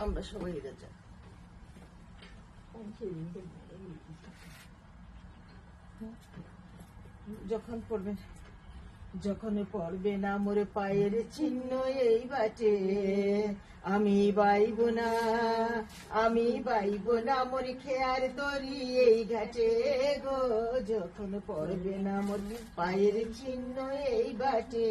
আমরা সবাই এটা চাই। যখন পড়বে না মোরে পায়ের চিহ্ন এই বাটে, আমি বাইব না মোর খেয়ার তরি এই ঘাটে গো। যখন পড়বে না মোর পায়ের চিহ্ন এই বাটে,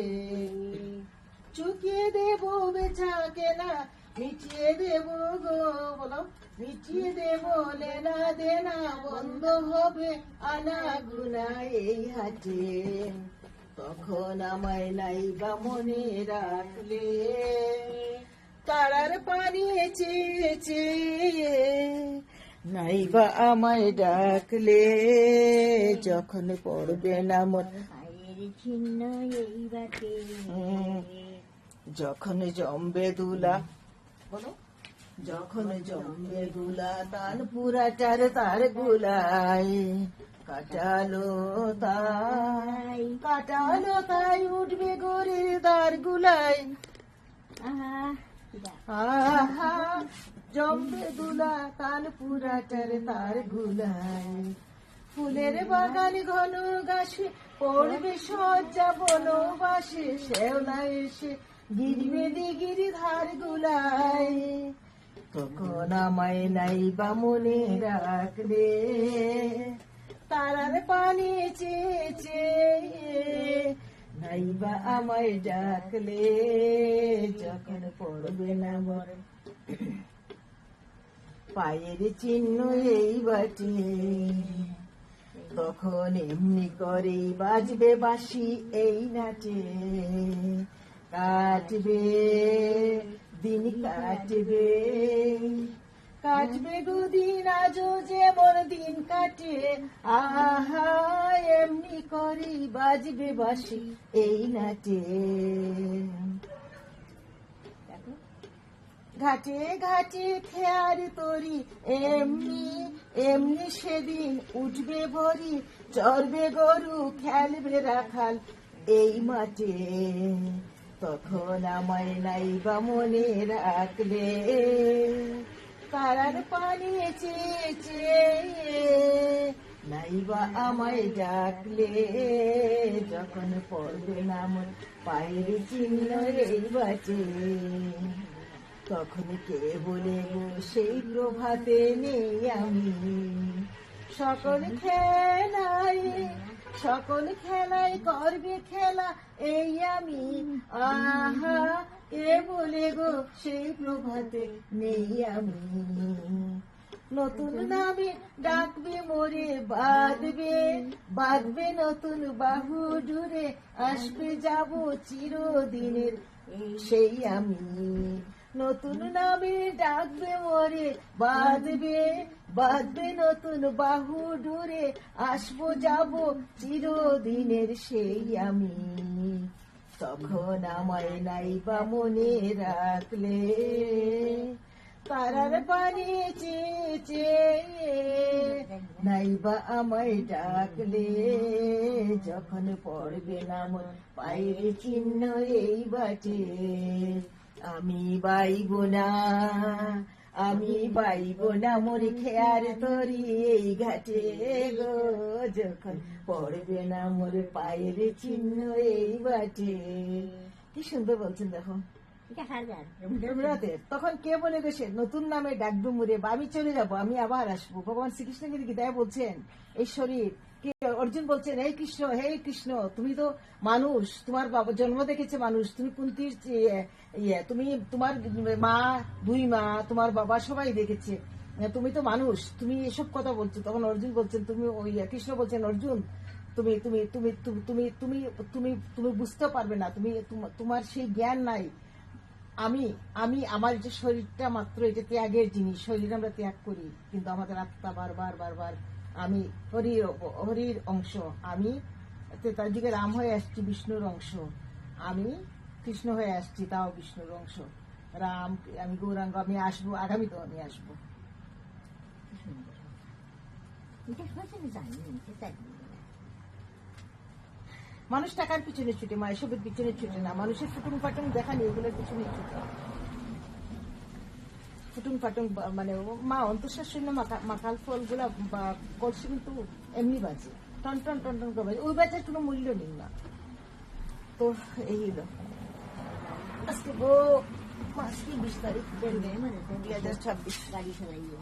চুকিয়ে দেব বেচা কেনা, মিটিয়ে দেব গো, বলো মিটিয়ে দেব লেনা দেনা, বন্ধ হবে আনা গুনা এই হাটে। তখন আমায় নাইবা মনে রাখলে, তারার পানি চেয়েছে নাইবা আমায় ডাকলে। যখন পড়বে না মোর পায়ের চিহ্ন এই বাটে, যখন জমবে দুলা, বলো যখন জমবে দুলা, তান পুরাটার তার গুলাই, কাটালো তাই উঠবে গোরের দ্বার গুলাই। আহা জমবে দুলা, তান পুরাটার তার গুলাই। ফুলের বাগান ঘন গাছে পড়বে সজ্জা বনবাসে, শেওলা এসে গিরবে দিগির ধার গুলাই। তখন আমায় নাইবা মনে রাখলে, তারার পানি চেয়েছে নাইবা আমায় ডাকলে। যখন পড়বে না মোর পায়ের চিহ্ন এই বাটে, তখন এমনি করে বাজবে বাঁশি এই নাটে। কাটবে দিন কাটবে দুদিন, আজও যেমন দিন কাটে। আহা এমনি করে বাজবে বাঁশি এই নাটে। ঘাটে ঘাটে খেয়ার তরি এমনি সেদিন উঠবে ভরি, চড়বে গরু খেলবে রাখাল এই মাঠে। তখন আমায় নাইবা মনে রাখলে, তারার পানি চেয়েছে নাইবা আমায় ডাকলে। যখন পড়বে না মোর পায়ের চিহ্ন এই বাটে, তখন কে বলে গো সেই প্রভাতে নেই আমি। সকল খেলায় করবে খেলা এই আমি। আহা কে বলে গো সেই প্রভাতে নেই আমি। নতুন নামে ডাকবে মোরে, বাঁধবে নতুন বাহু ডুরে, আসবে যাব চিরদিনের সেই আমি। নতুন নামে ডাকবে মোরে, বাঁধবে নতুন বাহু ডুরে, আসবো যাব চিরদিনের সেই আমি। তখন আমায় নাইবা মনে রাখলে, তারার পানি চেয়েছে নাইবা আমায় ডাকলে। যখন পড়বে না মোর পায়ের চিহ্ন এই বাটে, আমি বাইব না মোর খেয়ার তরি এই ঘাটে গো। যখন পড়বে না মোর পায়ের চিহ্ন এই বাটে। কি সুন্দর বলছেন দেখো। তখন কে বলে গেছে নতুন নামে ডাকবো মুরে, বা আমি চলে যাবো, আমি আবার আসবো। ভগবান শ্রীকৃষ্ণ কিন্তু গীতায় বলছেন এই শরীর কে, অর্জুন বলছেন হে কৃষ্ণ তুমি তো মানুষ, তোমার বাবা জন্ম দেখেছে মানুষ, তুমি কুন্তির তুমি তোমার মা, দুই মা, তোমার বাবা সবাই দেখেছে, তুমি তো মানুষ, তুমি এসব কথা বলছো। তখন অর্জুন বলছেন তুমি কৃষ্ণ বলছেন অর্জুন তুমি তুমি তুমি তুমি তুমি তুমি তুমি বুঝতে পারবে না, তোমার সেই জ্ঞান নাই। আমার যে শরীরটা মাত্র এটা ত্যাগের জিনিস, শরীর আমরা ত্যাগ করি, কিন্তু আমাদের আত্মা বারবার আমি হরির অংশ, আমি তার দিকে রাম হয়ে আসছি, বিষ্ণুর অংশ, আমি কৃষ্ণ হয়ে আসছি, তাও বিষ্ণুর অংশ। রাম আমি গৌরাঙ্গ, আমি আসবো, আগামী তো আমি আসবো। মানুষ টাকার পিছনে ছুটে, মা এসবের পিছনে ছুটে না, মানুষের ফুটুং ফাটুং দেখানি এগুলোর পিছনে ছুটে। ফুটুং ফাটুং মানে মা অন্তঃশ্বাসন্য মাকাল ফলগুলা বা কলসি কিন্তু এমনি বাজে, টন টন টন টন করে বাজে, ওই বাজার কোনো মূল্য নেই না। তো এই হলো আজকে 20 তারিখ 2026 গাড়ি চালাইয়ে